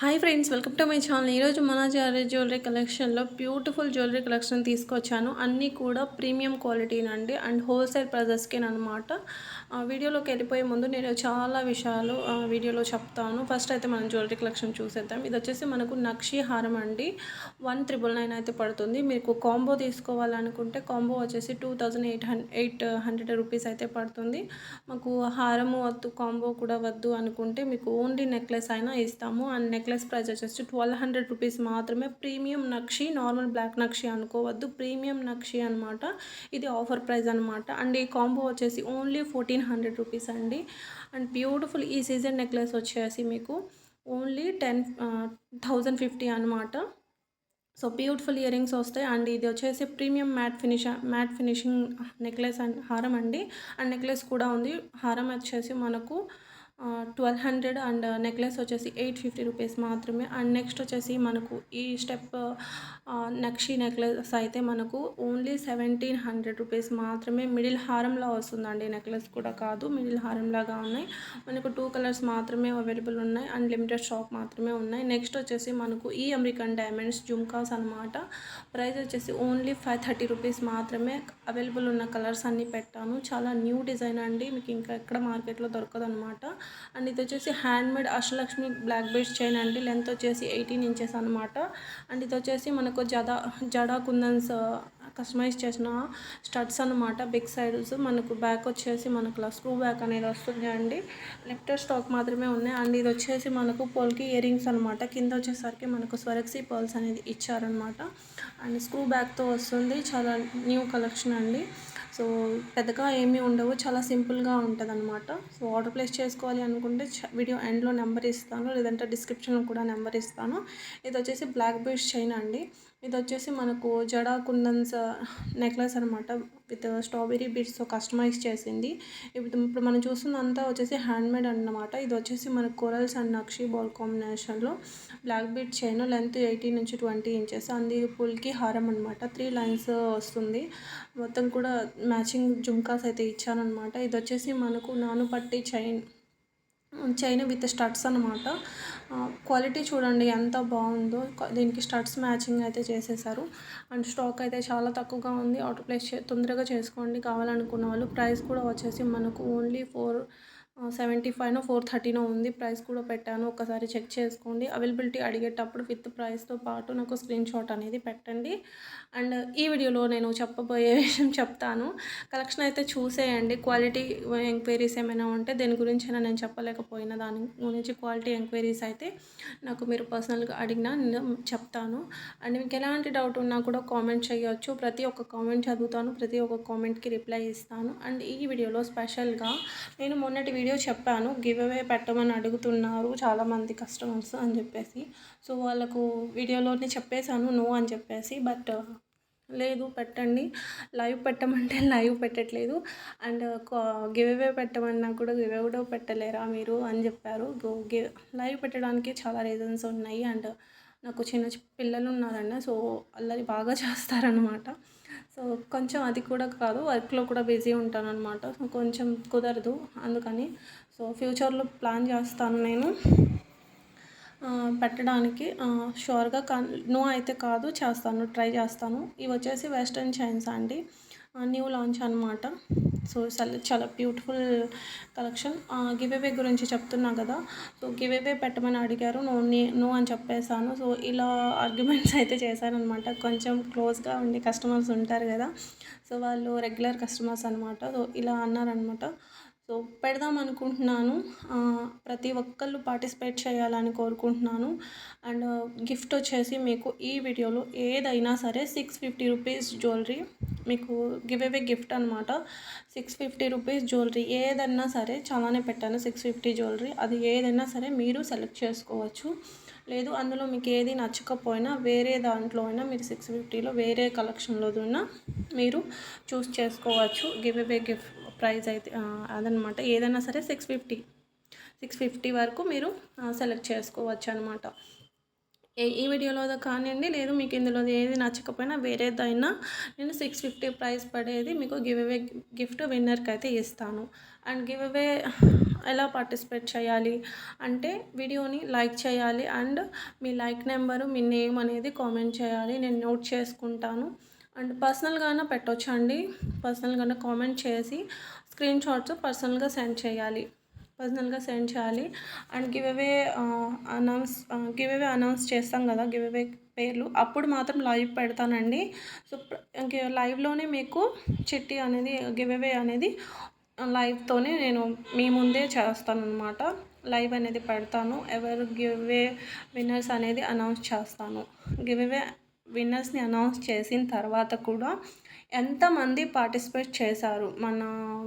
Hi friends, welcome to my channel. ఈరోజు మన jewellery కలెక్షన్లో బ్యూటిఫుల్ జ్యువెలరీ కలెక్షన్ తీసుకొచ్చాను. అన్నీ కూడా ప్రీమియం క్వాలిటీనండి అండ్ హోల్సేల్ ప్రైజెస్కేనమాట. వీడియోలోకి వెళ్ళిపోయే ముందు నేను చాలా విషయాలు వీడియోలో చెప్తాను. ఫస్ట్ అయితే మనం జ్యువెలరీ కలెక్షన్ చూసేద్దాం. ఇది వచ్చేసి మనకు నక్షి హారం అండి. 1999 అయితే పడుతుంది. మీకు కాంబో తీసుకోవాలనుకుంటే కాంబో వచ్చేసి 2800 రూపీస్ అయితే పడుతుంది. మాకు హారము వద్దు, కాంబో కూడా వద్దు అనుకుంటే మీకు ఓన్లీ నెక్లెస్ అయినా ఇస్తాము. అండ్ నెక్లెస్ ప్రైస్ వచ్చేసి 1200 రూపీస్ మాత్రమే. ప్రీమియం నక్షి, నార్మల్ బ్లాక్ నక్షి అనుకోవద్దు, ప్రీమియం నక్షి అనమాట. ఇది ఆఫర్ ప్రైస్ అనమాట. అండ్ ఈ కాంబో వచ్చేసి ఓన్లీ 1400 రూపీస్ అండి. అండ్ బ్యూటిఫుల్ ఈ సీజన్ నెక్లెస్ వచ్చేసి మీకు ఓన్లీ 1050 అనమాట. సో బ్యూటిఫుల్ ఇయర్ రింగ్స్ వస్తాయి. అండ్ ఇది వచ్చేసి premium matte finishing necklace and హారం అండి. అండ్ నెక్లెస్ కూడా ఉంది. హారం వచ్చేసి మనకు 1200 అండ్ నెక్లెస్ వచ్చేసి 850 రూపీస్ మాత్రమే. అండ్ నెక్స్ట్ వచ్చేసి మనకు ఈ స్టెప్ నక్షి నెక్లెస్ అయితే మనకు ఓన్లీ 1700 రూపీస్ మాత్రమే. మిడిల్ హారంలా వస్తుందండి, నెక్లెస్ కూడా కాదు, మిడిల్ హారంలాగా ఉన్నాయి. మనకు 2 కలర్స్ మాత్రమే అవైలబుల్ ఉన్నాయి అండ్ లిమిటెడ్ స్టాక్ మాత్రమే ఉన్నాయి. నెక్స్ట్ వచ్చేసి మనకు ఈ అమెరికన్ డైమండ్స్ జుమ్కాస్ అనమాట. ప్రైస్ వచ్చేసి ఓన్లీ 530 రూపీస్ మాత్రమే. అవైలబుల్ ఉన్న కలర్స్ అన్నీ పెట్టాను. చాలా న్యూ డిజైన్ అండి, మీకు ఇంకా ఎక్కడ మార్కెట్లో దొరకదు అనమాట. అండ్ ఇది వచ్చేసి handmade Ashtalakshmi black beads chain అండి. లెంత్ వచ్చేసి 18 ఇంచెస్ అనమాట. అండ్ ఇది వచ్చేసి మనకు జడా కుందన్స్ కస్టమైజ్ చేసిన స్టడ్స్ అనమాట. బిగ్ సైడ్స్ మనకు బ్యాక్ వచ్చేసి మనకు స్క్రూ బ్యాక్ అనేది వస్తుంది అండి. లిమిటెడ్ స్టాక్ మాత్రమే ఉన్నాయి. అండ్ ఇది వచ్చేసి మనకు పోల్కి ఇయర్ రింగ్స్ అనమాట. కింద వచ్చేసరికి మనకు స్వరక్సీ పర్ల్స్ అనేది ఇచ్చారనమాట. అండ్ స్క్రూ బ్యాక్తో వస్తుంది. చాలా న్యూ కలెక్షన్ అండి. సో పెద్దగా ఏమీ ఉండవు, చాలా సింపుల్గా ఉంటుంది అనమాట. సో ఆర్డర్ ప్లేస్ చేసుకోవాలి అనుకుంటే వీడియో ఎండ్లో నెంబర్ ఇస్తాను, లేదంటే డిస్క్రిప్షన్లో కూడా నెంబర్ ఇస్తాను. ఇది వచ్చేసి బ్లాక్ బీడ్స్ చైన్ అండి. ఇది వచ్చేసి మనకు జడా కుందన్స్ నెక్లెస్ అనమాట, విత్ స్ట్రాబెరీ బీడ్స్తో కస్టమైజ్ చేసింది. ఇప్పుడు మనం చూస్తుందంతా వచ్చేసి హ్యాండ్మేడ్ అన్నమాట. ఇది వచ్చేసి మనకు కోరల్స్ అండ్ నక్షి బాల్ కాంబినేషన్లో బ్లాక్ బీడ్ చైన్, లెంత్ 18 నుంచి 20 ఇంచెస్. అంది పుల్కి హారం అనమాట. 3 లైన్స్ వస్తుంది. మొత్తం కూడా మ్యాచింగ్ జుమ్కాస్ అయితే ఇచ్చానమాట. ఇది వచ్చేసి మనకు నానుపట్టి చైన్ విత్ స్టడ్స్ అనమాట. క్వాలిటీ చూడండి ఎంత బాగుందో. దీనికి స్టడ్స్ మ్యాచింగ్ అయితే చేసేసారు. అండ్ స్టాక్ అయితే చాలా తక్కువగా ఉంది. ఆర్డర్ ప్లేస్ తొందరగా చేసుకోండి కావాలనుకున్న వాళ్ళు. ప్రైస్ కూడా వచ్చేసి మనకు ఓన్లీ 475 430 ఉంది. ప్రైస్ కూడా పెట్టాను, ఒకసారి చెక్ చేసుకోండి. అవైలబిలిటీ అడిగేటప్పుడు విత్ ప్రైస్తో పాటు నాకు స్క్రీన్ షాట్ అనేది పెట్టండి. అండ్ ఈ వీడియోలో నేను చెప్పబోయే విషయం చెప్తాను. కలెక్షన్ అయితే చూసేయండి. క్వాలిటీ ఎంక్వైరీస్ ఏమైనా ఉంటే దేని గురించైనా నేను చెప్పలేకపోయినా దాని గురించి క్వాలిటీ ఎంక్వైరీస్ అయితే నాకు మీరు పర్సనల్గా అడిగినా నేను చెప్తాను. అండ్ మీకు ఎలాంటి డౌట్ ఉన్నా కూడా కామెంట్ చేయొచ్చు. ప్రతి ఒక్క కామెంట్ చదువుతాను, ప్రతి ఒక్క కామెంట్కి రిప్లై ఇస్తాను. అండ్ ఈ వీడియోలో స్పెషల్గా నేను మొన్నటి వీడియో చెప్పాను, గివ్ అవే పెట్టమని అడుగుతున్నారు చాలామంది కస్టమర్స్ అని చెప్పేసి. సో వాళ్ళకు వీడియోలోనే చెప్పేశాను నో అని చెప్పేసి. బట్ లేదు పెట్టండి, లైవ్ పెట్టమంటే లైవ్ పెట్టట్లేదు. అండ్ గివ్ అవే పెట్టమన్నా కూడా గివ్ అవే కూడా పెట్టలేరా మీరు అని చెప్పారు. లైవ్ పెట్టడానికి చాలా రీజన్స్ ఉన్నాయి. అండ్ నాకు చిన్న పిల్లలు ఉన్నారండి, సో అల్లరి బాగా చేస్తారనమాట. సో కొంచెం అది కూడా కాదు, వర్క్లో కూడా బిజీ ఉంటాను అనమాట. సో కొంచెం కుదరదు అందుకని. సో ఫ్యూచర్లో ప్లాన్ చేస్తాను నేను పెట్టడానికి. షూర్గా నో అయితే కాదు, చేస్తాను, ట్రై చేస్తాను. ఇవి వచ్చేసి వెస్ట్రన్ చైన్స్ అండి, న్యూ లాంచ్ అనమాట. సో చాలా బ్యూటిఫుల్ కలెక్షన్. గివ్ అవే గురించి చెప్తున్నా కదా, సో గివ్ అవే పెట్టమని అడిగారు, నో అని చెప్పేశాను. సో ఇలా ఆర్గ్యుమెంట్స్ అయితే చేశానమాట. కొంచెం క్లోజ్గా ఉండే కస్టమర్స్ ఉంటారు కదా, సో వాళ్ళు రెగ్యులర్ కస్టమర్స్ అనమాట. సో ఇలా అన్నారనమాట. సో పెడదాం అనుకుంటున్నాను. ప్రతి ఒక్కళ్ళు పార్టిసిపేట్ చేయాలని కోరుకుంటున్నాను. అండ్ గిఫ్ట్ వచ్చేసి మీకు ఈ వీడియోలో ఏదైనా సరే 650 రూపీస్ జ్యువెలరీ మీకు గివ్ అవే గిఫ్ట్ అనమాట. 650 రూపీస్ జ్యువెలరీ ఏదైనా సరే, చాలానే పెట్టాను 650 జ్యువెలరీ. అది ఏదైనా సరే మీరు సెలెక్ట్ చేసుకోవచ్చు. లేదు అందులో మీకు ఏది నచ్చకపోయినా వేరే దాంట్లో అయినా మీరు 650లో వేరే కలెక్షన్లో అయినా మీరు చూస్ చేసుకోవచ్చు. గివ్ అవే గిఫ్ట్ ప్రైస్ అయితే అదనమాట. ఏదైనా సరే 650 వరకు మీరు సెలెక్ట్ చేసుకోవచ్చు అనమాట. ఈ వీడియోలో కానివ్వండి, లేదు మీకు ఇందులో ఏది నచ్చకపోయినా వేరేదైనా నేను 650 ప్రైస్ పడేది మీకు గివ్ అవే గిఫ్ట్ విన్నర్కి అయితే ఇస్తాను. అండ్ గివ్ అవే ఎలా పార్టిసిపేట్ చేయాలి అంటే వీడియోని లైక్ చేయాలి and me like number, me name అనేది కామెంట్ చేయాలి. నేను నోట్ చేసుకుంటాను. అండ్ పర్సనల్గానే పెట్టొచ్చండి. పర్సనల్గానే కామెంట్ చేసి స్క్రీన్ షాట్స్ పర్సనల్గా సెండ్ చేయాలి. అండ్ గివ్ అవే అనౌన్స్ చేస్తాం కదా, గివ్ అవే పేర్లు అప్పుడు మాత్రం లైవ్ పెడతానండి. సో ఇంక లైవ్లోనే మీకు చిట్టి అనేది గివ్ అవే అనేది లైవ్తోనే నేను మీ ముందే చేస్తానన్నమాట. లైవ్ అనేది పెడతాను. ఎవరు గివ్ అవే విన్నర్స్ అనేది అనౌన్స్ చేస్తాను. గివ్ అవే విన్నర్స్ని అనౌన్స్ చేసిన తర్వాత కూడా ఎంతమంది పార్టిసిపేట్ చేశారు మన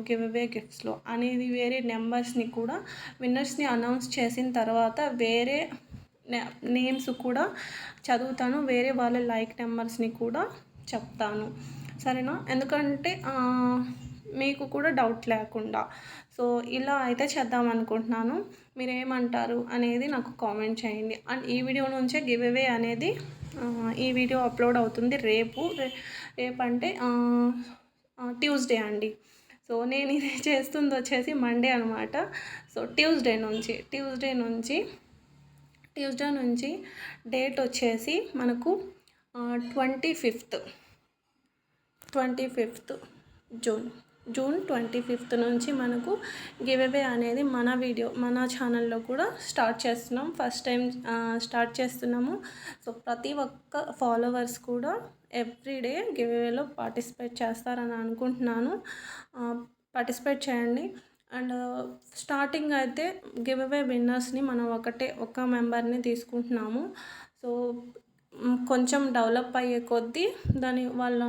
గివ్ అవే గిఫ్ట్స్లో అనేది వేరే నెంబర్స్ని కూడా విన్నర్స్ని అనౌన్స్ చేసిన తర్వాత వేరే నేమ్స్ కూడా చదువుతాను. వేరే వాళ్ళ లైక్ నెంబర్స్ని కూడా చెప్తాను. సరేనా? ఎందుకంటే మీకు కూడా డౌట్ లేకుండా. సో ఇలా అయితే చేద్దాం అనుకుంటున్నాను. మీరేమంటారు అనేది నాకు కామెంట్ చేయండి. అండ్ ఈ వీడియో నుంచే గివ్ అవే అనేది ఈ వీడియో అప్లోడ్ అవుతుంది రేపంటే ట్యూస్డే అండి. సో నేను ఇది చేస్తుంది వచ్చేసి మండే అనమాట. సో ట్యూస్డే నుంచి డేట్ వచ్చేసి మనకు 25th జూన్ 25th నుంచి మనకు గివ్ అవే అనేది మన ఛానల్లో కూడా ఫస్ట్ టైం స్టార్ట్ చేస్తున్నాము. సో ప్రతి ఒక్క ఫాలోవర్స్ కూడా ఎవ్రీడే గివ్ అవేలో పార్టిసిపేట్ చేస్తారని అనుకుంటున్నాను. పార్టిసిపేట్ చేయండి. అండ్ స్టార్టింగ్ అయితే గివ్ అవే విన్నర్స్ని మనం ఒక మెంబర్ని తీసుకుంటున్నాము. సో కొంచెం డెవలప్ అయ్యే కొద్దీ వాళ్ళ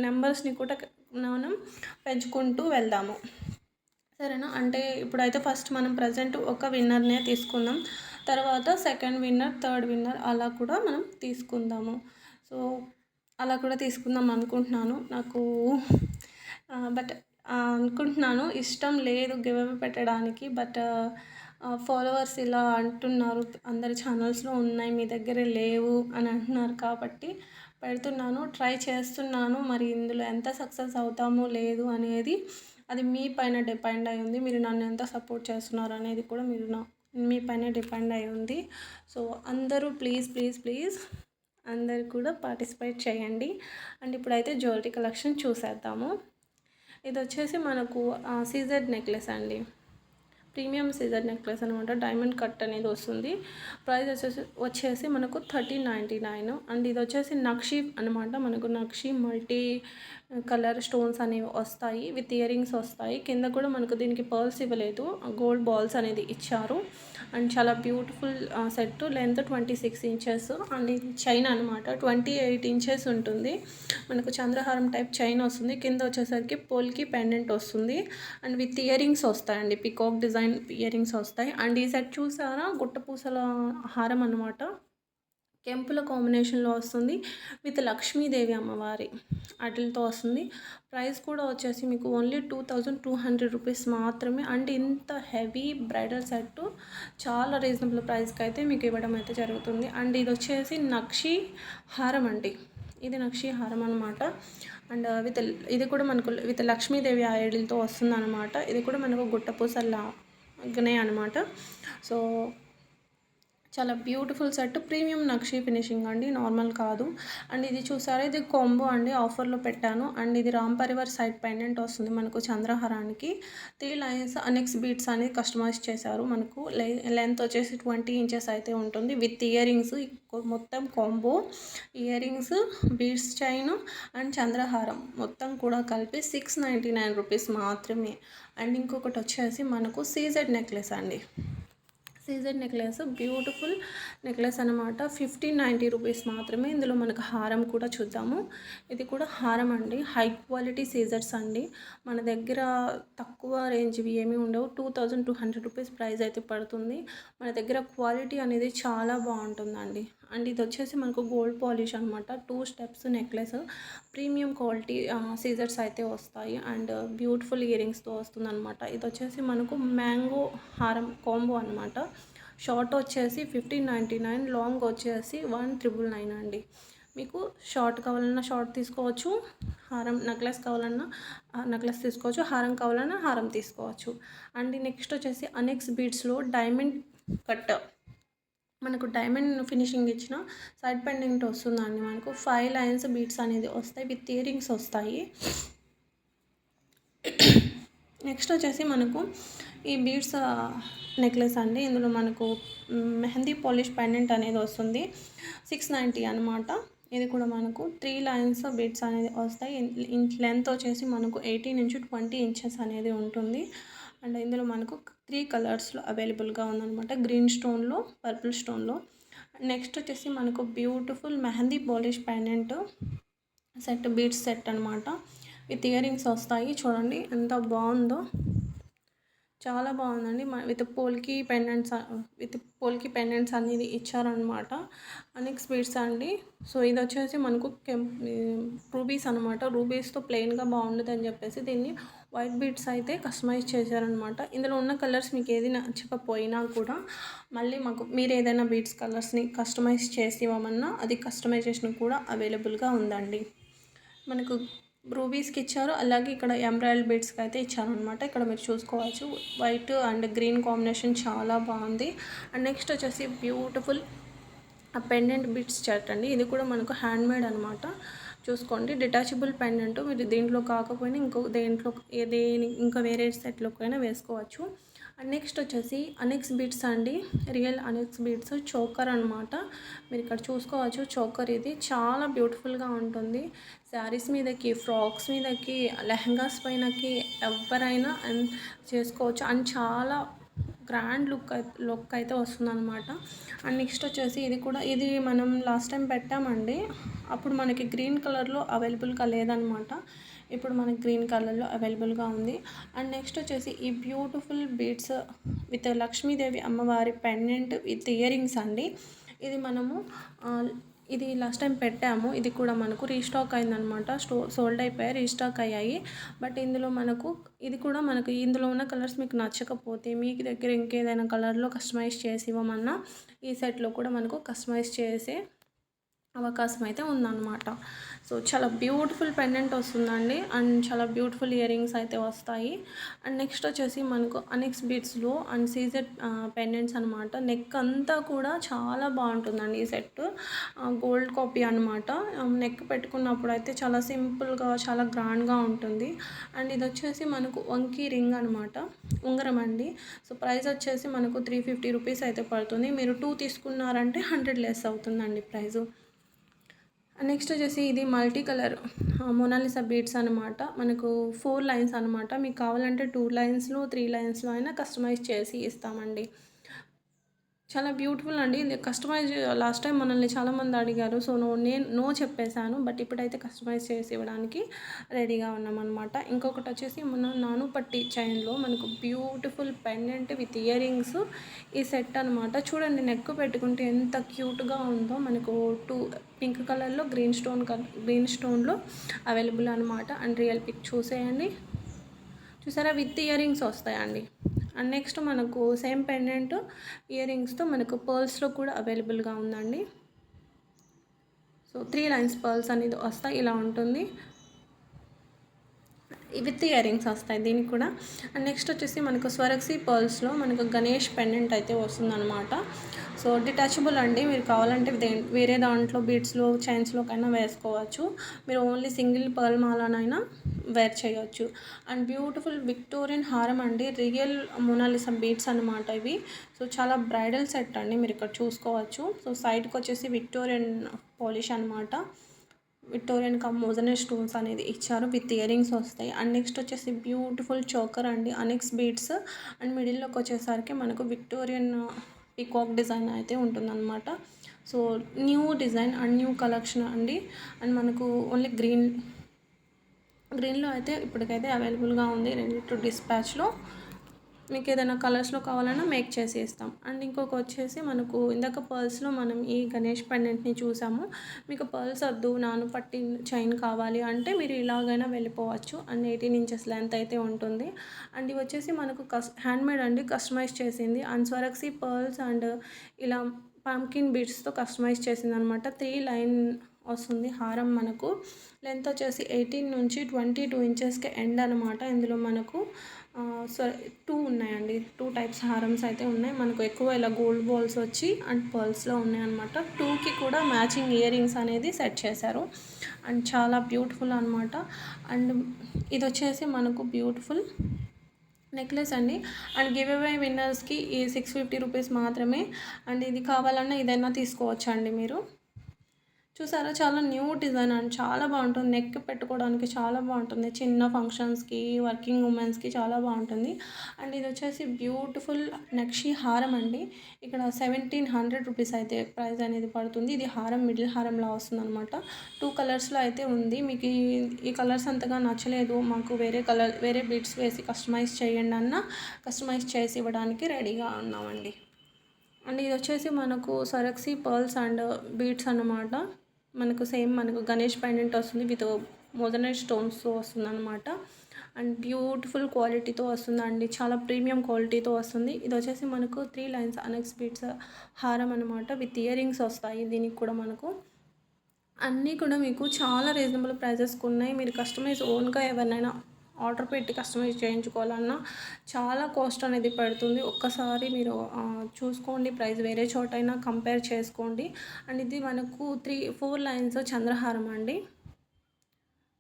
నెంబర్స్ని కూడా మనం పెంచుకుంటూ వెళ్దాము. సరేనా? అంటే ఇప్పుడైతే ఫస్ట్ మనం ప్రజెంట్ ఒక విన్నర్నే తీసుకుందాం. తర్వాత సెకండ్ విన్నర్, థర్డ్ విన్నర్ అలా కూడా మనం తీసుకుందాము. సో అలా కూడా తీసుకుందాం అనుకుంటున్నాను. నాకు అనుకుంటున్నాను, ఇష్టం లేదు గివ్ అవే పెట్టడానికి. బట్ ఫాలోవర్స్ ఇలా అంటున్నారు, అందరి ఛానల్స్లో ఉన్నాయి మీ దగ్గర లేవు అని అంటున్నారు కాబట్టి పెడుతున్నాను, ట్రై చేస్తున్నాను. మరి ఇందులో ఎంత సక్సెస్ అవుతామో లేదు అనేది అది మీ పైన డిపెండ్ అయి ఉంది. మీరు నన్ను ఎంత సపోర్ట్ చేస్తున్నారు అనేది కూడా మీ పైన డిపెండ్ అయి ఉంది. సో అందరూ ప్లీజ్ అందరు కూడా పార్టిసిపేట్ చేయండి. అండ్ ఇప్పుడైతే జ్యువెలరీ కలెక్షన్ చూసేద్దాము. ఇది వచ్చేసి మనకు సీజెడ్ నెక్లెస్ అండి. ప్రీమియం సీజర్ నెక్లెస్ అనమాట. డైమండ్ కట్ అనేది వస్తుంది. ప్రైస్ వచ్చేసి మనకు 1399. అండ్ ఇది వచ్చేసి నక్షి అనమాట. మనకు నక్షి మల్టీ కలర్ స్టోన్స్ అనేవి వస్తాయి, విత్ ఇయర్ రింగ్స్ వస్తాయి. కింద కూడా మనకు దీనికి పర్ల్స్ ఇవ్వలేదు, గోల్డ్ బాల్స్ అనేది ఇచ్చారు. అండ్ చాలా beautiful set. Length 26 inches. And ఇది చైన్ అనమాట. 28 ఇంచెస్ ఉంటుంది. మనకు చంద్రహారం టైప్ చైన్ వస్తుంది. కింద వచ్చేసరికి పోల్కి పెండెంట్ వస్తుంది. అండ్ విత్ ఇయర్ రింగ్స్ వస్తాయండి, పికాక్ డిజైన్ ఇయర్ రింగ్స్ వస్తాయి. అండ్ ఈ సెట్ చూసారా, గుట్టపూసల హారం అనమాట. కెంపుల కాంబినేషన్లో వస్తుంది విత్ లక్ష్మీదేవి అమ్మవారి వాటితో వస్తుంది. ప్రైస్ కూడా వచ్చేసి మీకు ఓన్లీ 2200 రూపీస్ మాత్రమే. అండ్ ఇంత హెవీ బ్రైడల్ సెట్ చాలా రీజనబుల్ ప్రైస్కి అయితే మీకు ఇవ్వడం అయితే జరుగుతుంది. అండ్ ఇది వచ్చేసి నక్షి హారం అండి. ఇది నక్షి హారం అనమాట. అండ్ ఇది కూడా మనకు విత్ లక్ష్మీదేవి ఐడిల్తో వస్తుంది అనమాట. ఇది కూడా మనకు గుట్టపూసలాగానే అనమాట. సో చాలా బ్యూటిఫుల్ సెట్. ప్రీమియం నక్షి ఫినిషింగ్ అండి, నార్మల్ కాదు. అండ్ ఇది చూసారా, ఇది కాంబో అండి, ఆఫర్లో పెట్టాను. అండ్ ఇది రామ్ పరివార్ సైడ్ పెండెంట్ వస్తుంది మనకు చంద్రహారానికి. 3 లైన్స్ అనెక్స్ బీట్స్ అనేది కస్టమైజ్ చేశారు. మనకు లెంత్ వచ్చేసి 20 ఇంచెస్ అయితే ఉంటుంది విత్ ఇయర్ రింగ్స్. మొత్తం combo earrings, beads chain and చంద్రహారం మొత్తం కూడా కలిపి 699 రూపీస్ మాత్రమే. అండ్ ఇంకొకటి వచ్చేసి మనకు సీజెడ్ నెక్లెస్ అండి. సీజెడ్ నెక్లెస్ బ్యూటిఫుల్ నెక్లెస్ అనమాట. 1590 రూపీస్ మాత్రమే. ఇందులో మనకు హారం కూడా చూద్దాము. ఇది కూడా హారం అండి, హై క్వాలిటీ సీజర్స్ అండి. మన దగ్గర తక్కువ రేంజ్వి ఏమీ ఉండవు. 2200 రూపీస్ ప్రైస్ అయితే పడుతుంది. మన దగ్గర క్వాలిటీ అనేది చాలా బాగుంటుందండి. అండ్ ఇది వచ్చేసి మనకు గోల్డ్ పాలిష్ అనమాట. 2 స్టెప్స్ నెక్లెస్, ప్రీమియం క్వాలిటీ సీజర్స్ అయితే వస్తాయి. అండ్ బ్యూటిఫుల్ ఇయర్ రింగ్స్తో వస్తుంది అనమాట. ఇది వచ్చేసి మనకు మ్యాంగో హారం కాంబో అనమాట. షార్ట్ వచ్చేసి 1599, లాంగ్ వచ్చేసి 1999 అండి. మీకు షార్ట్ కావాలన్నా షార్ట్ తీసుకోవచ్చు, హారం నెక్లెస్ కావాలన్నా నెక్లెస్ తీసుకోవచ్చు, హారం కావాలన్నా హారం తీసుకోవచ్చు. అండ్ నెక్స్ట్ వచ్చేసి అనెక్స్ బీడ్స్లో డైమండ్ కట్, మనకు డైమండ్ ఫినిషింగ్ ఇచ్చిన సైడ్ పెండెంట్ వస్తుందండి. మనకు 5 లైన్స్ బీడ్స్ అనేది వస్తాయి, విత్ ఇయర్ రింగ్స్ వస్తాయి. నెక్స్ట్ వచ్చేసి మనకు ఈ బీడ్స్ నెక్లెస్ అండి. ఇందులో మనకు మెహందీ పాలిష్ పెండెంట్ అనేది వస్తుంది, 690 అనమాట. ఇది కూడా మనకు 3 లైన్స్ బీడ్స్ అనేది వస్తాయి. లెంత్ వచ్చేసి మనకు 18 నుంచి 20 ఇంచెస్ అనేది ఉంటుంది. అండ్ ఇందులో మనకు 3 కలర్స్లో అవైలబుల్గా ఉందన్నమాట, గ్రీన్ స్టోన్లో, పర్పుల్ స్టోన్లో. నెక్స్ట్ వచ్చేసి మనకు beautiful mehndi polish pendant set, beads set అనమాట, విత్ ఇయర్ రింగ్స్ వస్తాయి. చూడండి ఎంత బాగుందో, చాలా బాగుందండి. విత్ పోల్కి పెండెంట్స్ అనేది ఇచ్చారనమాట. నెక్స్ట్ బీడ్స్ అండి. సో ఇది వచ్చేసి మనకు రూబీస్ అనమాట. రూబీస్తో ప్లెయిన్గా బాగుండదు అని చెప్పేసి దీన్ని వైట్ బీడ్స్ అయితే కస్టమైజ్ చేశారనమాట. ఇందులో ఉన్న కలర్స్ మీకు ఏది నచ్చకపోయినా కూడా మళ్ళీ మీరు ఏదైనా బీడ్స్ కలర్స్ని కస్టమైజ్ చేసి ఇవ్వమన్నా అది కస్టమైజేషన్ కూడా అవైలబుల్గా ఉందండి. మనకు రూబీస్కి ఇచ్చారు, అలాగే ఇక్కడ ఎంబ్రాయిడరీ బీడ్స్కి అయితే ఇచ్చారనమాట. ఇక్కడ మీరు చూసుకోవచ్చు, వైట్ అండ్ గ్రీన్ కాంబినేషన్ చాలా బాగుంది. అండ్ నెక్స్ట్ వచ్చేసి బ్యూటిఫుల్ పెండెంట్ బీడ్స్ సెట్ అండి. ఇది కూడా మనకు హ్యాండ్ మేడ్ అనమాట. చూసుకోండి, డిటాచబుల్ పెండెంట్. మీరు దీంట్లో కాకపోయినా ఇంకా వేరే సెట్లోకైనా వేసుకోవచ్చు. అండ్ నెక్స్ట్ వచ్చేసి అనెక్స్ బీడ్స్ అండి, రియల్ అనెక్స్ బీడ్స్ చోకర్ అనమాట. మీరు ఇక్కడ చూసుకోవచ్చు, చోకర్ ఇది చాలా బ్యూటిఫుల్గా ఉంటుంది. శారీస్ మీదకి, ఫ్రాక్స్ మీదకి, లెహంగాస్ పైనకి ఎవరైనా చేసుకోవచ్చు. అండ్ చాలా గ్రాండ్ లుక్ అయితే వస్తుందన్నమాట. అండ్ నెక్స్ట్ వచ్చేసి ఇది మనం లాస్ట్ టైం పెట్టామండి, అప్పుడు మనకి గ్రీన్ కలర్లో అవైలబుల్గా లేదనమాట. ఇప్పుడు మనకి గ్రీన్ కలర్లో అవైలబుల్గా ఉంది. అండ్ నెక్స్ట్ వచ్చేసి ఈ బ్యూటిఫుల్ బీడ్స్ విత్ లక్ష్మీదేవి అమ్మవారి పెండెంట్ విత్ ఇయర్ రింగ్స్ అండి. ఇది లాస్ట్ టైం పెట్టాము, ఇది కూడా మనకు రీస్టాక్ అయిందనమాట. సోల్డ్ అయిపోయాయి, రీస్టాక్ అయ్యాయి. బట్ ఇందులో ఇందులో ఉన్న కలర్స్ మీకు నచ్చకపోతే మీకు దగ్గర ఇంకేదైనా కలర్లో కస్టమైజ్ చేసి ఇవ్వమన్నా ఈ సెట్లో కూడా మనకు కస్టమైజ్ చేసే అవకాశం అయితే ఉందన్నమాట. సో చాలా బ్యూటిఫుల్ పెండెంట్ వస్తుందండి, అండ్ చాలా బ్యూటిఫుల్ ఇయర్ రింగ్స్ అయితే వస్తాయి. అండ్ నెక్స్ట్ వచ్చేసి మనకు అనెక్స్ బీడ్స్లో అండ్ సీజెడ్ పెండెంట్స్ అనమాట. నెక్ అంతా కూడా చాలా బాగుంటుందండి ఈ సెట్, గోల్డ్ కాపీ అనమాట. నెక్ పెట్టుకున్నప్పుడు అయితే చాలా సింపుల్గా, చాలా గ్రాండ్గా ఉంటుంది. అండ్ ఇది వచ్చేసి మనకు వంకీ రింగ్ అనమాట, ఉంగరం అండి. సో ప్రైస్ వచ్చేసి మనకు 350 రూపీస్ అయితే పడుతుంది. మీరు 2 తీసుకున్నారంటే 100 లెస్ అవుతుందండి ప్రైజు. నెక్స్ట్ వచ్చేసి ఇది మల్టీ కలర్ మొనాలిసా బీడ్స్ అనమాట. మనకు 4 లైన్స్ అనమాట. మీకు కావాలంటే 2 లైన్స్లో 3 లైన్స్లో అయినా కస్టమైజ్ చేసి ఇస్తామండి. చాలా బ్యూటిఫుల్ అండి. ఇది కస్టమైజ్ లాస్ట్ టైం మనల్ని చాలామంది అడిగారు, సో నేను నో చెప్పేశాను. బట్ ఇప్పుడైతే కస్టమైజ్ చేసి ఇవ్వడానికి రెడీగా ఉన్నామన్నమాట. ఇంకొకటి వచ్చేసి మన నానుపట్టి చైన్లో మనకు beautiful pendant with ear rings ఈ సెట్ అనమాట. చూడండి, నెక్ పెట్టుకుంటే ఎంత క్యూట్గా ఉందో. మనకు 2 పింక్ కలర్లో గ్రీన్ స్టోన్లో అవైలబుల్ అనమాట. అండ్ రియల్ పిక్ చూసేయండి, చూసారా, విత్ ఇయర్ రింగ్స్ వస్తాయండి. అండ్ నెక్స్ట్ మనకు సేమ్ పెండెంట్ ఇయర్ రింగ్స్తో మనకు పర్ల్స్లో కూడా అవైలబుల్గా ఉందండి. సో 3 లైన్స్ పర్ల్స్ అనేది వస్తాయి, ఇలా ఉంటుంది. విత్ ఇయర్ రింగ్స్ వస్తాయి దీనికి కూడా. అండ్ నెక్స్ట్ వచ్చేసి మనకు స్వరక్సీ పర్ల్స్లో మనకు గణేష్ పెండెంట్ అయితే వస్తుందన్నమాట. సో డిటాచబుల్ అండి, మీరు కావాలంటే వేరే దాంట్లో బీడ్స్లో, చైన్స్లోకైనా వేసుకోవచ్చు. మీరు ఓన్లీ సింగిల్ పర్ల్ మాలనైనా వేర్ చేయొచ్చు. అండ్ బ్యూటిఫుల్ విక్టోరియన్ హారం అండి, రియల్ మొనాలిసా బీడ్స్ అనమాట ఇవి. సో చాలా బ్రైడల్ సెట్ అండి, మీరు ఇక్కడ చూసుకోవచ్చు. సో సైడ్కి వచ్చేసి విక్టోరియన్ పాలిష్ అనమాట, విక్టోరియన్ మోజనెట్ స్టోన్స్ అనేది ఇచ్చారు, విత్ ఇయర్ రింగ్స్ వస్తాయి. అండ్ నెక్స్ట్ వచ్చేసి బ్యూటిఫుల్ చోకర్ అండి, అనెక్స్ బీడ్స్. అండ్ మిడిల్లోకి వచ్చేసరికి మనకు విక్టోరియన్ పీకాక్ డిజైన్ అయితే ఉంటుందన్నమాట. So new design and new collection అండి. అండ్ మనకు ఓన్లీ గ్రీన్లో అయితే ఇప్పటికైతే అవైలబుల్గా ఉంది, రెడీ టు డిస్పాచ్లో. మీకు ఏదైనా కలర్స్లో కావాలన్నా మేక్ చేసి ఇస్తాం. అండ్ ఇంకొక వచ్చేసి మనకు ఇందాక పర్ల్స్లో మనం ఈ గణేష్ పెండెంట్ని చూసాము. మీకు పర్ల్స్ వద్దు, నాను పట్టి చైన్ కావాలి అంటే మీరు ఇలాగైనా వెళ్ళిపోవచ్చు. అండ్ 18 ఇంచెస్ లెంత్ అయితే ఉంటుంది. అండ్ ఇవి వచ్చేసి మనకు హ్యాండ్మేడ్ అండి, కస్టమైజ్ చేసింది. అండ్ స్వరక్సీ పర్ల్స్ అండ్ ఇలా పంకిన్ బీడ్స్తో కస్టమైజ్ చేసింది అనమాట. 3 లైన్ వస్తుంది హారం. మనకు లెంత్ వచ్చేసి 18 నుంచి 22 ఇంచెస్కి ఎండ్ అనమాట. ఇందులో మనకు సో 2 ఉన్నాయండి, 2 టైప్స్ హారమ్స్ అయితే ఉన్నాయి. మనకు ఎక్కువ ఇలా గోల్డ్ బాల్స్ వచ్చి అండ్ పర్ల్స్లో ఉన్నాయన్నమాట. 2కి కూడా మ్యాచింగ్ ఇయర్ రింగ్స్ అనేది సెట్ చేశారు. అండ్ చాలా బ్యూటిఫుల్ అనమాట. అండ్ ఇది వచ్చేసి మనకు బ్యూటిఫుల్ నెక్లెస్ అండి. అండ్ గివ్ అవే విన్నర్స్కి ఈ 650 రూపీస్ మాత్రమే. అండ్ ఇది కావాలన్నా ఇదైనా తీసుకోవచ్చు అండి మీరు. చూసారా, చాలా న్యూ డిజైన్ అండ్ చాలా బాగుంటుంది. నెక్ పెట్టుకోవడానికి చాలా బాగుంటుంది. చిన్న ఫంక్షన్స్కి, వర్కింగ్ ఉమెన్స్కి చాలా బాగుంటుంది. అండ్ ఇది వచ్చేసి బ్యూటిఫుల్ నక్షి హారం అండి. ఇక్కడ 1700 రూపీస్ అయితే ప్రైస్ అనేది పడుతుంది. ఇది హారం మిడిల్ హారంలా వస్తుంది అనమాట. 2 కలర్స్లో అయితే ఉంది. మీకు ఈ కలర్స్ అంతగా నచ్చలేదు, మాకు వేరే బీడ్స్ వేసి కస్టమైజ్ చేయండి అన్న కస్టమైజ్ చేసి ఇవ్వడానికి రెడీగా ఉన్నామండి. అండ్ ఇది వచ్చేసి మనకు సరక్సీ పర్ల్స్ అండ్ బీడ్స్ అన్నమాట. మనకు సేమ్ మనకు గణేష్ పెండెంట్ వస్తుంది విత్ మోజనైట్ స్టోన్స్తో వస్తుంది అనమాట. అండ్ బ్యూటిఫుల్ క్వాలిటీతో వస్తుందండి, చాలా ప్రీమియం క్వాలిటీతో వస్తుంది. ఇది వచ్చేసి మనకు 3 లైన్స్ అనెక్స్ బీడ్స్ హారం అనమాట. విత్ ఇయర్ రింగ్స్ వస్తాయి దీనికి కూడా. మనకు అన్నీ కూడా మీకు చాలా రీజనబుల్ ప్రైజెస్కి ఉన్నాయి. మీరు కస్టమైజ్ ఓన్గా ఎవరినైనా ఆర్డర్ పెట్టి కస్టమైజ్ చేయించుకోవాలన్నా చాలా కాస్ట్ అనేది పడుతుంది. ఒక్కసారి మీరు చూసుకోండి, ప్రైస్ వేరే చోటైనా కంపేర్ చేసుకోండి. అండ్ ఇది మనకు 4 లైన్స్ చంద్రహారం అండి.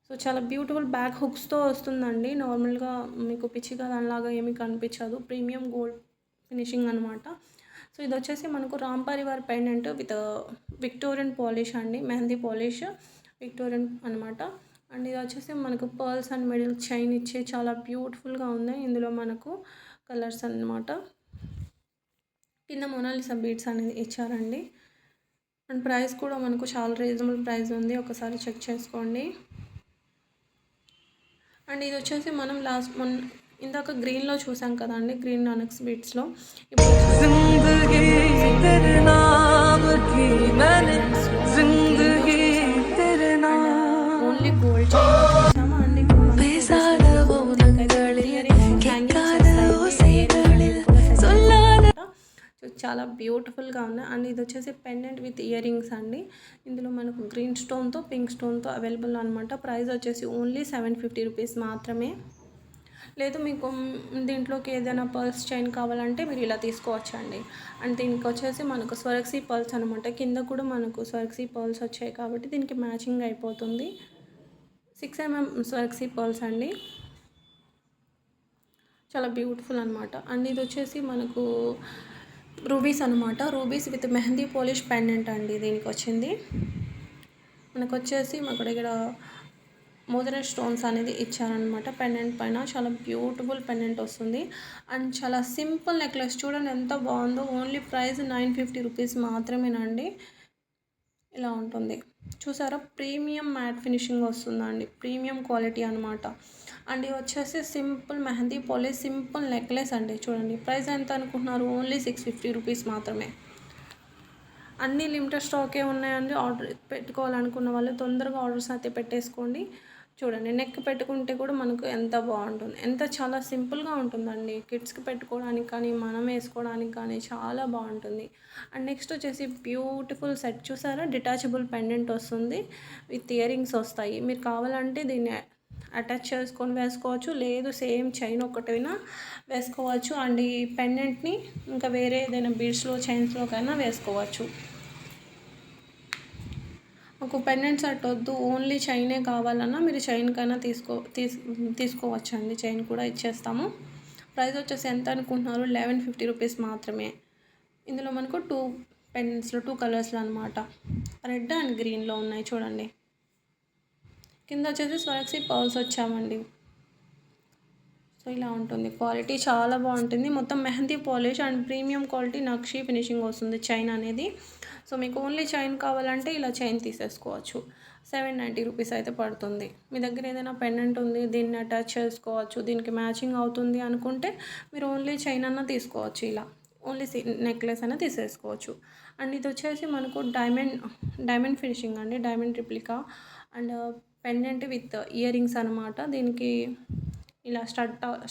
సో చాలా బ్యూటిఫుల్ బ్యాక్ హుక్స్తో వస్తుందండి. నార్మల్గా మీకు పిచ్చిగా దానిలాగా ఏమీ కనిపించదు. ప్రీమియం గోల్డ్ ఫినిషింగ్ అనమాట. సో ఇది వచ్చేసి మనకు Ram Parivar pendant with Victorian polish అండి, మెహందీ పాలిష్ విక్టోరియన్ అనమాట. అండ్ ఇది వచ్చేసి మనకు పర్ల్స్ అండ్ మిడిల్ చైన్ ఇచ్చే చాలా బ్యూటిఫుల్గా ఉంది. ఇందులో మనకు కలర్స్ అన్నమాట. కింద మొనాలిసా బీడ్స్ అనేది ఇచ్చారండి. అండ్ ప్రైస్ కూడా మనకు చాలా రీజనబుల్ ప్రైస్ ఉంది, ఒకసారి చెక్ చేసుకోండి. అండ్ ఇది వచ్చేసి మనం ఇందాక గ్రీన్లో చూసాం కదండి, గ్రీన్ అనెక్స్ బీడ్స్లో ఓన్లీ గోల్డ్ చూసాము. అండ్ చాలా బ్యూటిఫుల్గా ఉన్నాయి. అండ్ ఇది వచ్చేసి పెండెంట్ విత్ ఇయర్ రింగ్స్ అండి. ఇందులో మనకు గ్రీన్ స్టోన్తో పింక్ స్టోన్తో అవైలబుల్ అనమాట. ప్రైస్ వచ్చేసి ఓన్లీ 750 రూపీస్ మాత్రమే. లేదు మీకు దీంట్లోకి ఏదైనా పర్ల్స్ చైన్ కావాలంటే మీరు ఇలా తీసుకోవచ్చండి. అండ్ దీనికి వచ్చేసి మనకు స్వరక్సీ పర్ల్స్ అనమాట. కింద కూడా మనకు స్వరక్సీ పర్ల్స్ వచ్చాయి కాబట్టి దీనికి మ్యాచింగ్ అయిపోతుంది. 6mm స్వరక్సీ పర్ల్స్ అండి, చాలా బ్యూటిఫుల్ అనమాట. అండ్ ఇది వచ్చేసి మనకు రూబీస్ అనమాట. Rubies with mehndi polish pendant అండి దీనికి వచ్చింది. మనకు వచ్చేసి మాకు ఇక్కడ మోజనైట్ స్టోన్స్ అనేది ఇచ్చారనమాట పెండెంట్ పైన. చాలా బ్యూటిఫుల్ పెండెంట్ వస్తుంది. అండ్ చాలా సింపుల్ నెక్లెస్, చూడండి ఎంత బాగుందో. ఓన్లీ ప్రైస్ 950 రూపీస్ మాత్రమేనండి. ఇలా ఉంటుంది చూసారా, ప్రీమియం మ్యాట్ ఫినిషింగ్ వస్తుందండి, ప్రీమియం క్వాలిటీ అనమాట. అండ్ ఇది వచ్చేసి simple mehndi polish simple necklace అండి. చూడండి ప్రైస్ ఎంత అనుకుంటున్నారు, ఓన్లీ 650 రూపీస్ మాత్రమే. అన్నీ లిమిటెడ్ స్టాకే ఉన్నాయండి. ఆర్డర్ పెట్టుకోవాలనుకున్న వాళ్ళు తొందరగా ఆర్డర్స్ అయితే పెట్టేసుకోండి. చూడండి నెక్ పెట్టుకుంటే కూడా మనకు ఎంత బాగుంటుంది, చాలా సింపుల్గా ఉంటుందండి. కిడ్స్కి పెట్టుకోవడానికి కానీ మనం వేసుకోవడానికి కానీ చాలా బాగుంటుంది. అండ్ నెక్స్ట్ వచ్చేసి బ్యూటిఫుల్ సెట్ చూసారా, డిటాచబుల్ పెండెంట్ వస్తుంది విత్ ఇయర్ రింగ్స్ వస్తాయి. మీరు కావాలంటే దీన్ని అటాచ్ చేసుకొని వేసుకోవచ్చు, లేదు సేమ్ చైన్ ఒకటైనా వేసుకోవచ్చు. అండ్ ఈ పెండెంట్ని ఇంకా వేరే ఏదైనా బీడ్స్లో చైన్స్లోకైనా వేసుకోవచ్చు. ఒక పెండెంట్ సెట్ వద్దు, ఓన్లీ చైనే కావాలన్నా మీరు చైన్కైనా తీసుకోవచ్చండి. చైన్ కూడా ఇచ్చేస్తాము. ప్రైస్ వచ్చేసి ఎంత అనుకుంటున్నారు, 1150 రూపీస్ మాత్రమే. ఇందులో మనకు 2 పెండెంట్స్లో 2 కలర్స్లో అనమాట, రెడ్ అండ్ గ్రీన్లో ఉన్నాయి చూడండి. కింద వచ్చేసి స్వరక్సీ పర్ల్స్ వచ్చామండి. సో ఇలా ఉంటుంది, క్వాలిటీ చాలా బాగుంటుంది. మొత్తం mehndi polish and premium quality nakshi finishing వస్తుంది చైన్ అనేది. సో మీకు ఓన్లీ చైన్ కావాలంటే ఇలా చైన్ తీసేసుకోవచ్చు. 790 రూపీస్ అయితే పడుతుంది. మీ దగ్గర ఏదైనా పెండెంట్ ఉంది, దీన్ని అటాచ్ చేసుకోవచ్చు, దీనికి మ్యాచింగ్ అవుతుంది అనుకుంటే మీరు ఓన్లీ చైన్ అన్నా తీసుకోవచ్చు. ఇలా ఓన్లీ నెక్లెస్ అయినా తీసేసుకోవచ్చు. అండ్ ఇది వచ్చేసి మనకు డైమండ్ ఫినిషింగ్ అండి, diamond replica and pendant with ear rings అనమాట. దీనికి ఇలా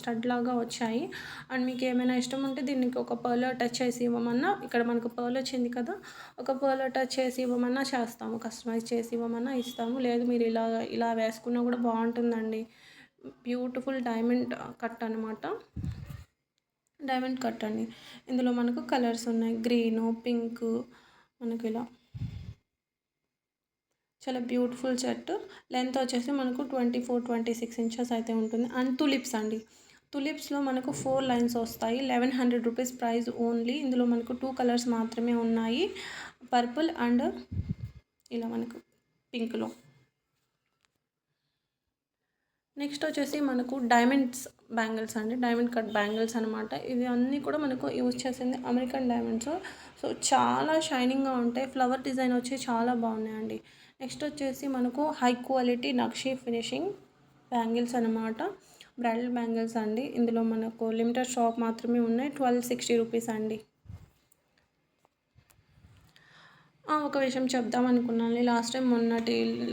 స్టడ్ లాగా వచ్చాయి. అండ్ మీకు ఏమైనా ఇష్టం ఉంటే దీనికి ఒక పర్ల్ అటాచ్ చేసి ఇవ్వమన్నా, ఇక్కడ మనకు పర్ల్ వచ్చింది కదా, ఒక పర్ల్ అటాచ్ చేసి ఇవ్వమన్నా చేస్తాము, కస్టమైజ్ చేసి ఇవ్వమన్నా ఇస్తాము. లేదు మీరు ఇలా వేసుకున్నా కూడా బాగుంటుందండి. బ్యూటిఫుల్ డైమండ్ కట్ అనమాట, డైమండ్ కట్ అండి. ఇందులో మనకు కలర్స్ ఉన్నాయి, గ్రీను, పింక్, మనకు ఇలా చాలా బ్యూటిఫుల్ సెట్. లెంత్ వచ్చేసి మనకు 24-26 ఇంచెస్ అయితే ఉంటుంది. అండ్ తులిప్స్ అండి, తులిప్స్లో మనకు 4 లైన్స్ వస్తాయి. 1100 రూపీస్ ప్రైస్ ఓన్లీ. ఇందులో మనకు 2 కలర్స్ మాత్రమే ఉన్నాయి, పర్పుల్ అండ్ ఇలా మనకు పింక్లో. నెక్స్ట్ వచ్చేసి మనకు డైమండ్స్ బ్యాంగిల్స్ అండి, డైమండ్ కట్ బ్యాంగిల్స్ అనమాట. ఇవి అన్నీ కూడా మనకు యూజ్ చేసింది అమెరికన్ డైమండ్స్. సో చాలా షైనింగ్గా ఉంటాయి, ఫ్లవర్ డిజైన్ వచ్చి చాలా బాగున్నాయండి. నెక్స్ట్ వచ్చేసి మనకు high quality nakshi finishing bangles అనమాట, బ్రైడల్ బ్యాంగిల్స్ అండి. ఇందులో మనకు లిమిటెడ్ స్టాక్ మాత్రమే ఉన్నాయి. 1260 రూపీస్ అండి. ఒక విషయం చెప్దాం అనుకున్నాను.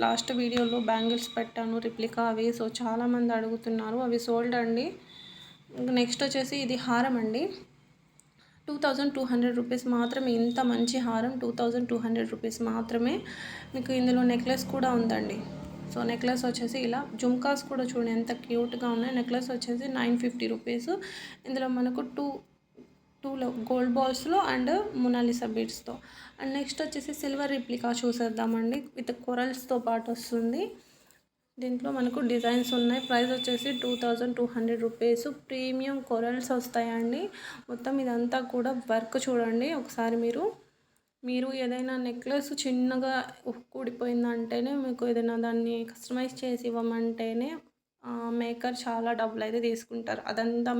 లాస్ట్ వీడియోలో బ్యాంగిల్స్ పెట్టాను రిప్లికా అవి. సో చాలామంది అడుగుతున్నారు, అవి సోల్డ్ అండి. నెక్స్ట్ వచ్చేసి ఇది హారం అండి, 2200 రూపీస్ మాత్రమే. ఇంత మంచి హారం 2200 రూపీస్ మాత్రమే. మీకు ఇందులో నెక్లెస్ కూడా ఉందండి. సో నెక్లెస్ వచ్చేసి ఇలా, జుమ్కాస్ కూడా చూడండి ఎంత క్యూట్గా ఉన్నాయి. నెక్లెస్ వచ్చేసి 950 రూపీస్. ఇందులో మనకు టూ గోల్డ్ బాల్స్లో అండ్ మొనాలిసా బీడ్స్తో. అండ్ నెక్స్ట్ వచ్చేసి సిల్వర్ రిప్లికా చూసేద్దామండి, విత్ కొరల్స్తో పాటు వస్తుంది. దీంట్లో మనకు డిజైన్స్ ఉన్నాయి. ప్రైస్ వచ్చేసి 2200 రూపీస్. ప్రీమియం కొరల్స్ వస్తాయండి. మొత్తం ఇదంతా కూడా వర్క్ చూడండి ఒకసారి. మీరు ఏదైనా నెక్లెస్ చిన్నగా కూడిపోయిందంటేనే, మీకు ఏదైనా దాన్ని కస్టమైజ్ చేసి ఇవ్వమంటేనే మేకర్ చాలా డబ్బులు అయితే తీసుకుంటారు. అదంతా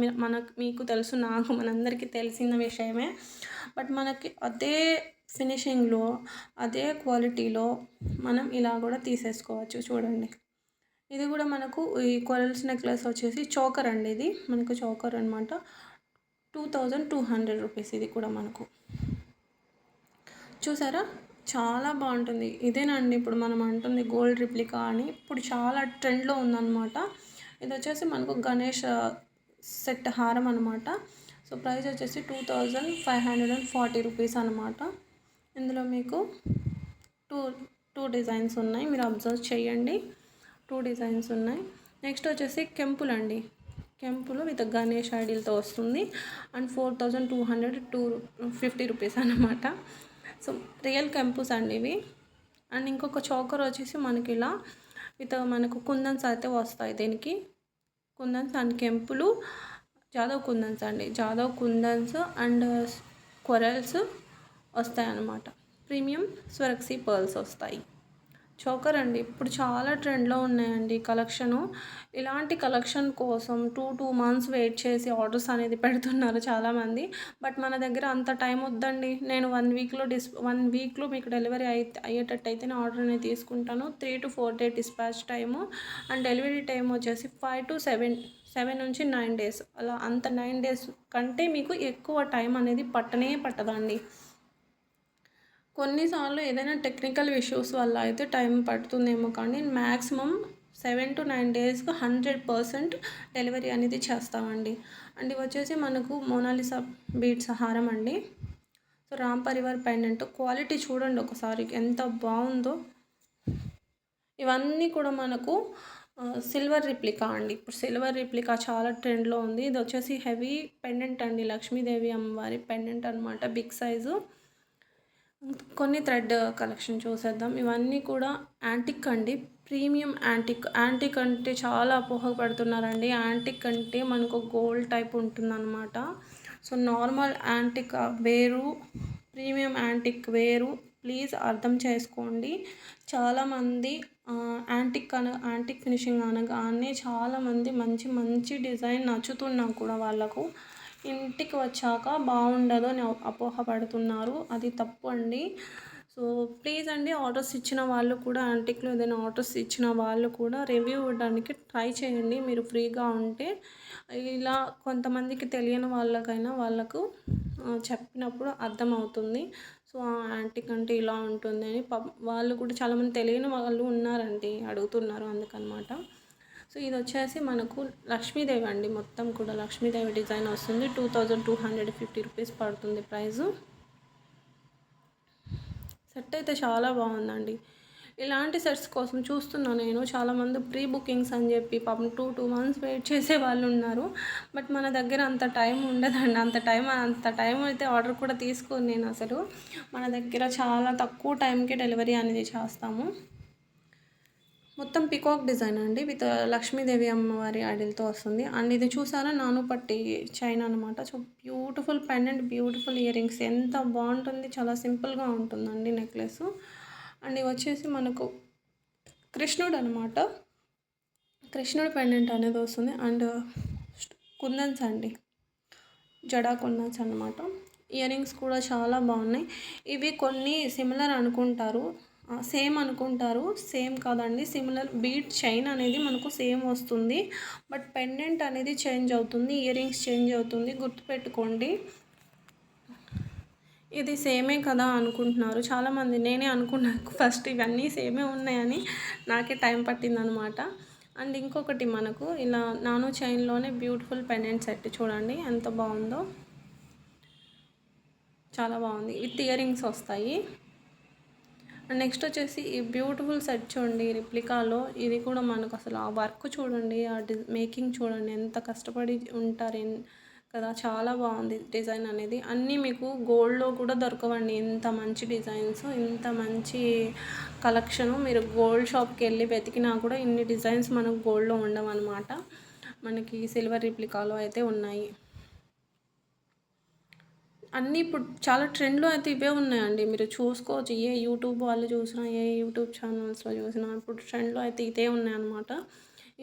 మీకు తెలుసు, మనందరికీ తెలిసిన విషయమే. బట్ మనకి అదే ఫినిషింగ్లో, అదే క్వాలిటీలో మనం ఇలా కూడా తీసేసుకోవచ్చు. చూడండి, ఇది కూడా మనకు ఈ కొరల్స్ నెక్లెస్ వచ్చేసి చోకర్ అండి. ఇది మనకు చోకర్ అనమాట, 2200 రూపీస్. ఇది కూడా మనకు చూసారా చాలా బాగుంటుంది. ఇదేనండి ఇప్పుడు మనం అంటుంది గోల్డ్ రిప్లికా అని, ఇప్పుడు చాలా ట్రెండ్లో ఉందన్నమాట. ఇది వచ్చేసి మనకు గణేష్ సెట్ హారం అనమాట. సో ప్రైస్ వచ్చేసి 2540 రూపీస్ అనమాట. ఇందులో మీకు టూ డిజైన్స్ ఉన్నాయి, మీరు అబ్జర్వ్ చేయండి. 2 డిజైన్స్ ఉన్నాయి. నెక్స్ట్ వచ్చేసి కెంపుల్ అండి, కెంపులు విత్ గణేష్ ఐడిల్తో వస్తుంది. అండ్ 4250 రూపీస్ అనమాట. సో రియల్ కెంపుస్ అండి ఇవి. అండ్ ఇంకొక చోకర్ వచ్చేసి మనకి ఇలా విత్ మనకు కుందన్స్ అయితే వస్తాయి. దీనికి కుందన్స్ అండ్ కెంపులు జాదవ్ కుందన్స్ అండి, జాదవ్ కుందన్స్ అండ్ కొరల్స్ వస్తాయి అన్నమాట. ప్రీమియం స్వరక్సీ పర్ల్స్ వస్తాయి. చోకర్ అండి ఇప్పుడు చాలా ట్రెండ్లో ఉన్నాయండి కలెక్షను. ఇలాంటి కలెక్షన్ కోసం 2 మంత్స్ వెయిట్ చేసి ఆర్డర్స్ అనేది పెడుతున్నారు చాలామంది. బట్ మన దగ్గర అంత టైం వద్దండి. నేను 1 వీక్లో మీకు డెలివరీ అయ్యేటట్టు అయితే నేను ఆర్డర్ అనేది తీసుకుంటాను. 3 to 4 day dispatch time. And delivery time వచ్చేసి 5 to 7 నుంచి 9 డేస్ అలా. అంత 9 డేస్ కంటే మీకు ఎక్కువ టైం అనేది పట్టదండి. కొన్నిసార్లు ఏదైనా టెక్నికల్ ఇష్యూస్ వల్ల అయితే టైం పడుతుందేమో, కానీ మ్యాక్సిమం 7 to 9 డేస్కి 100% డెలివరీ అనేది చేస్తామండి. అండ్ ఇవి వచ్చేసి మనకు మోనాలిసా బీడ్స్ హారం అండి. So Ram Parivar pendant quality చూడండి ఒకసారి ఎంత బాగుందో. ఇవన్నీ కూడా మనకు సిల్వర్ రిప్లికా అండి. ఇప్పుడు సిల్వర్ రిప్లికా చాలా ట్రెండ్లో ఉంది. ఇది వచ్చేసి హెవీ పెండెంట్ అండి, లక్ష్మీదేవి అమ్మవారి పెండెంట్ అనమాట, బిగ్ సైజు. కొన్ని థ్రెడ్ కలెక్షన్ చూసేద్దాం. ఇవన్నీ కూడా యాంటిక్ అండి, ప్రీమియం యాంటిక్ అంటే చాలా అపోహపడుతున్నారండి. యాంటిక్ అంటే మనకు గోల్డ్ టైప్ ఉంటుందన్నమాట. సో నార్మల్ యాంటిక్ వేరు, ప్రీమియం యాంటిక్ వేరు, ప్లీజ్ అర్థం చేసుకోండి. చాలామంది యాంటిక్ ఫినిషింగ్ అనగానే చాలామంది మంచి డిజైన్ నచ్చుతున్నా కూడా వాళ్ళకు ఇంటికి వచ్చాక బాగుండదు అని అపోహపడుతున్నారు. అది తప్పు అండి. సో ప్లీజ్ అండి, ఆర్డర్స్ ఇచ్చిన వాళ్ళు కూడా, యాంటిక్లో ఏదైనా ఆర్డర్స్ ఇచ్చిన వాళ్ళు కూడా రివ్యూ ఇవ్వడానికి ట్రై చేయండి మీరు ఫ్రీగా ఉంటే. ఇలా కొంతమందికి తెలియని వాళ్ళకైనా వాళ్ళకు చెప్పినప్పుడు అర్థమవుతుంది. సో యాంటిక్ అంటే ఇలా ఉంటుంది అని వాళ్ళు కూడా చాలామంది తెలియని వాళ్ళు ఉన్నారండి, అడుగుతున్నారు అందుకనమాట. సో ఇది వచ్చేసి మనకు లక్ష్మీదేవి అండి, మొత్తం కూడా లక్ష్మీదేవి డిజైన్ వస్తుంది. 2250 రూపీస్ పడుతుంది ప్రైజు. సెట్ అయితే చాలా బాగుందండి. ఇలాంటి సెట్స్ కోసం చూస్తున్నా నేను. చాలామంది ప్రీ బుకింగ్స్ అని చెప్పి పాపం 2 మంత్స్ వెయిట్ చేసే వాళ్ళు ఉన్నారు. బట్ మన దగ్గర అంత టైం ఉండదండి. అంత టైం అయితే ఆర్డర్ కూడా తీసుకోను నేను అసలు. మన దగ్గర చాలా తక్కువ టైంకి డెలివరీ అనేది చేస్తాము. మొత్తం పికాక్ డిజైన్ అండి, విత్ లక్ష్మీదేవి అమ్మవారి ఐడిల్తో వస్తుంది. అండ్ ఇది చూసారా, నానుపట్టి చైన్ అనమాట. So beautiful pendant, beautiful ear rings, ఎంత బాగుంటుంది. చాలా సింపుల్గా ఉంటుందండి నెక్లెస్. అండ్ ఇవి వచ్చేసి మనకు కృష్ణుడు అనమాట, కృష్ణుడు పెండెంట్ అనేది వస్తుంది. అండ్ కుందన్స్ అండి, జడా కుందన్స్ అనమాట. ఇయర్ రింగ్స్ కూడా చాలా బాగున్నాయి. ఇవి కొన్ని సిమిలర్ అనుకుంటారు, సేమ్ అనుకుంటారు, సేమ్ కాదండి. సిమిలర్ బీట్ చైన్ అనేది మనకు సేమ్ వస్తుంది, బట్ పెండెంట్ అనేది చేంజ్ అవుతుంది, ఇయర్ రింగ్స్ చేంజ్ అవుతుంది. గుర్తుపెట్టుకోండి, ఇది సేమే కదా అనుకుంటున్నారు చాలామంది. నేనే అనుకున్నాను ఫస్ట్ ఇవన్నీ సేమే ఉన్నాయని, నాకే టైం పట్టిందనమాట. అండ్ ఇంకొకటి మనకు ఇలా నాను చైన్లోనే బ్యూటిఫుల్ పెండెంట్ సెట్ చూడండి ఎంత బాగుందో, చాలా బాగుంది. విత్ ఇయర్ రింగ్స్ వస్తాయి. అండ్ నెక్స్ట్ వచ్చేసి ఈ బ్యూటిఫుల్ సెట్ చూడండి రిప్లికాలో. ఇది కూడా మనకు అసలు ఆ వర్క్ చూడండి, ఆ మేకింగ్ చూడండి, ఎంత కష్టపడి ఉంటారు కదా. చాలా బాగుంది డిజైన్ అనేది. అన్నీ మీకు గోల్డ్లో కూడా దొరకవండి, ఇంత మంచి డిజైన్స్, ఇంత మంచి కలెక్షను. మీరు గోల్డ్ షాప్కి వెళ్ళి వెతికినా కూడా ఇన్ని డిజైన్స్ మనకు గోల్డ్లో ఉండవు అనమాట. మనకి సిల్వర్ రిప్లికాలో అయితే ఉన్నాయి. అన్నీ ఇప్పుడు చాలా ట్రెండ్లో అయితే ఇవే ఉన్నాయండి, మీరు చూసుకోవచ్చు. ఏ యూట్యూబ్ వాళ్ళు చూసినా, ఏ యూట్యూబ్ ఛానల్స్లో చూసినా ఇప్పుడు ట్రెండ్లో అయితే ఇదే ఉన్నాయన్నమాట.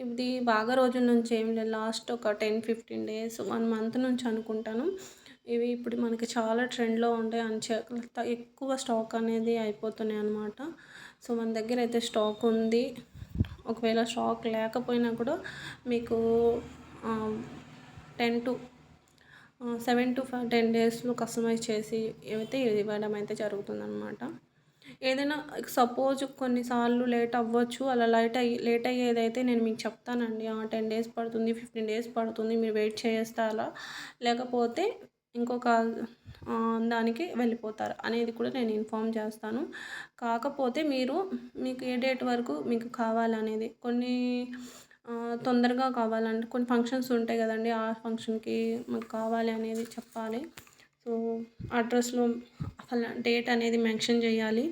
ఇది బాగా రోజుల నుంచి ఏం లేదు, లాస్ట్ ఒక 10-15 డేస్, 1 మంత్ నుంచి అనుకుంటాను. ఇవి ఇప్పుడు మనకి చాలా ట్రెండ్లో ఉంటాయి అని ఎక్కువ స్టాక్ అనేది అయిపోతున్నాయి అనమాట. సో మన దగ్గర అయితే స్టాక్ ఉంది. ఒకవేళ స్టాక్ లేకపోయినా కూడా మీకు 7 to 10 డేస్లో కస్టమైజ్ చేసి అయితే ఇవ్వడం అయితే జరుగుతుందన్నమాట. ఏదైనా సపోజ్ కొన్నిసార్లు లేట్ అవ్వచ్చు, అలా లేట్ అయ్యేదైతే నేను మీకు చెప్తానండి. 10 డేస్ పడుతుంది, 15 డేస్ పడుతుంది, మీరు వెయిట్ చేస్తారా లేకపోతే ఇంకొక దానికి వెళ్ళిపోతారు అనేది కూడా నేను ఇన్ఫామ్ చేస్తాను. కాకపోతే మీకు ఏ డేట్ వరకు మీకు కావాలనేది, కొన్ని తొందరగా కావాలంటే కొన్ని ఫంక్షన్స్ ఉంటాయి కదండి, ఆ ఫంక్షన్కి మాకు కావాలి అనేది చెప్పాలి. సో అడ్రస్లో అలా డేట్ అనేది మెన్షన్ చేయాలి.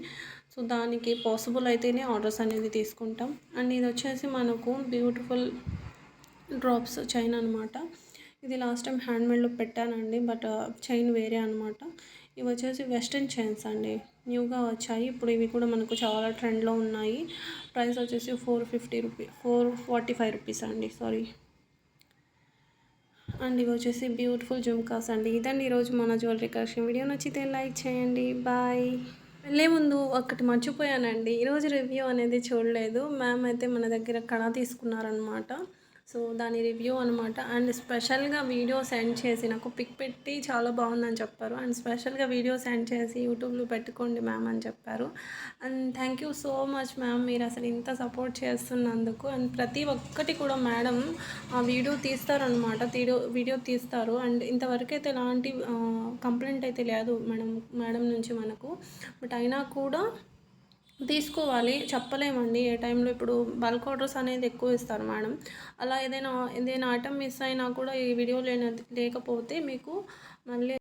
సో దానికి పాసిబుల్ అయితేనే ఆర్డర్స్ అనేది తీసుకుంటాం. అండ్ ఇది వచ్చేసి మనకు బ్యూటిఫుల్ డ్రాప్స్ చైన్ అనమాట. ఇది లాస్ట్ టైం హ్యాండ్మేడ్లో పెట్టానండి, బట్ చైన్ వేరే అనమాట. ఇవి వచ్చేసి వెస్ట్రన్ చైన్స్ అండి, న్యూగా వచ్చాయి ఇప్పుడు. ఇవి కూడా మనకు చాలా ట్రెండ్లో ఉన్నాయి. ప్రైస్ వచ్చేసి 445 రూపీస్ అండి, సారీ. అండ్ ఇవి వచ్చేసి బ్యూటిఫుల్ జుమ్కాస్ అండి. ఇదండి ఈరోజు మన జ్యువెలరీ కలెక్షన్. వీడియో నచ్చితే లైక్ చేయండి. బాయ్. వెళ్ళే ముందు ఒకటి మర్చిపోయానండి, ఈరోజు రివ్యూ అనేది చూడలేదు. మ్యామ్ అయితే మన దగ్గర కళ తీసుకున్నారనమాట. సో దాని రివ్యూ అనమాట. అండ్ స్పెషల్గా వీడియో సెండ్ చేసి నాకు పిక్ పెట్టి చాలా బాగుందని చెప్పారు. అండ్ స్పెషల్గా వీడియో సెండ్ చేసి యూట్యూబ్లో పెట్టుకోండి మ్యామ్ అని చెప్పారు. And thank you so much ma'am, మీరు అసలు ఇంత సపోర్ట్ చేస్తున్నందుకు. అండ్ ప్రతి ఒక్కటి కూడా మేడం ఆ వీడియో తీస్తారనమాట, వీడియో తీస్తారు. అండ్ ఇంతవరకు అయితే ఎలాంటి కంప్లైంట్ అయితే లేదు మేడం నుంచి మనకు. బట్ అయినా కూడా తీసుకోవాలి, చెప్పలేమండి ఏ టైంలో. ఇప్పుడు బల్క్ ఆర్డర్స్ అనేది ఎక్కువ ఇస్తారు మేడం. అలా ఏదైనా ఐటమ్ మిస్ అయినా కూడా ఈ వీడియో లేకపోతే మీకు మళ్ళీ